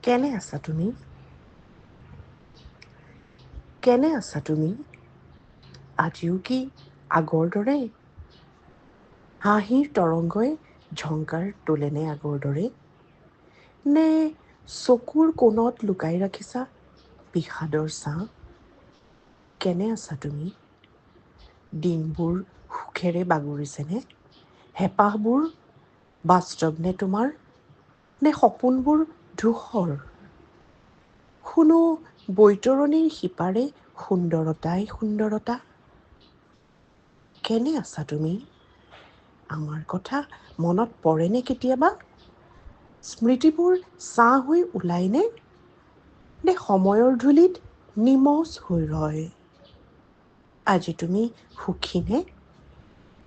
কেনে আছা তুমি? কেনে আছা তুমি? আজিও কি আগৰ দৰে? হাঁহিৰ তৰংগই ঝংকাৰ তোলেনে আগৰ দৰে? নে চকুৰ কোণত লুকাই ৰাখিছা বিষাদৰ ছাঁ? কেনে আছা তুমি? দিনবোৰ সুখেৰে বাগৰিছেনে? হেঁপাহবোৰ বাস্তৱ নে তোমাৰ? নে সপোনবোৰ ধূসৰ? শুনো বৈতৰণিৰ সিপাৰে সুন্দৰতাই সুন্দৰতা। কেনে আছা তুমি? আমাৰ কথা মনত পৰেনে কেতিয়াবা? স্মৃতিবোৰ ছাঁ হৈ ওলায়নে? নে সময়ৰ ধূলিত নিমজ হৈ ৰয়? আজি তুমি সুখীনে?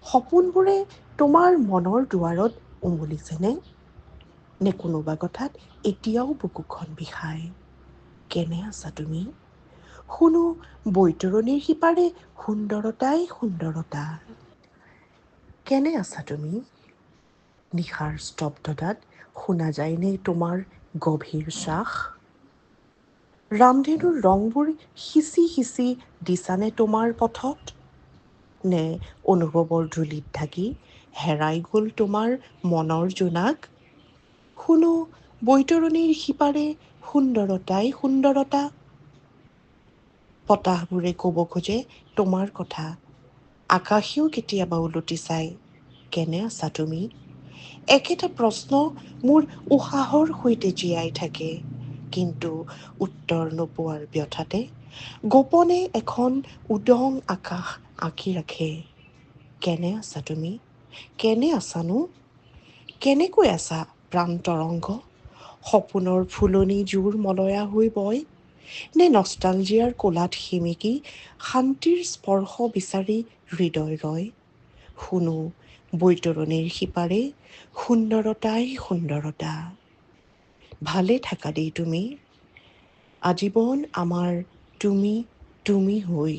সপোনবোৰে তোমাৰ মনৰ দুৱাৰত উমলিছেনে? নে কোনোবা কথাত এতিয়াও বুকুখন বিষায়? কেনে আছা তুমি? শুনো বৈতৰণিৰ সিপাৰে সুন্দৰতাই সুন্দৰতা। কেনে আছা তুমি? নিশাৰ স্তব্ধতাত শুনা যায়নে তোমাৰ গভীৰ শ্বাস? ৰামধেনুৰ ৰংবোৰ সিঁচি সিঁচি দিছানে তোমাৰ পথত? নে অনুভৱৰ ধূলিত ঢাকি হেৰাই গ'ল তোমাৰ মনৰ জোনাক? শুনো বৈতৰণিৰ সিপাৰে সুন্দৰতাই সুন্দৰতা। বতাহবোৰে ক'ব খোজে তোমাৰ কথা। আকাশেও কেতিয়াবা উলটি চাই, কেনে আছা তুমি? একেটা প্ৰশ্ন মোৰ উশাহৰ সৈতে জীয়াই থাকে। কিন্তু উত্তৰ নোপোৱাৰ ব্যথাতে গোপনে এখন উদং আকাশ আঁকি ৰাখে। কেনে আছা তুমি? কেনে আছানো? কেনেকৈ আছা প্ৰাণতৰংগ? সপোনৰ ফুলনি জোৰ মলয়া হৈ বয়? নে নষ্টালজিয়াৰ কোলাত সিমিকি শান্তিৰ স্পৰ্শ বিচাৰি হৃদয় ৰয়? শুনো বৈতৰণিৰ সিপাৰে সুন্দৰতাই সুন্দৰতা। ভালে থাকা দেই তুমি। আজীৱন আমাৰ তুমি তুমি হৈ।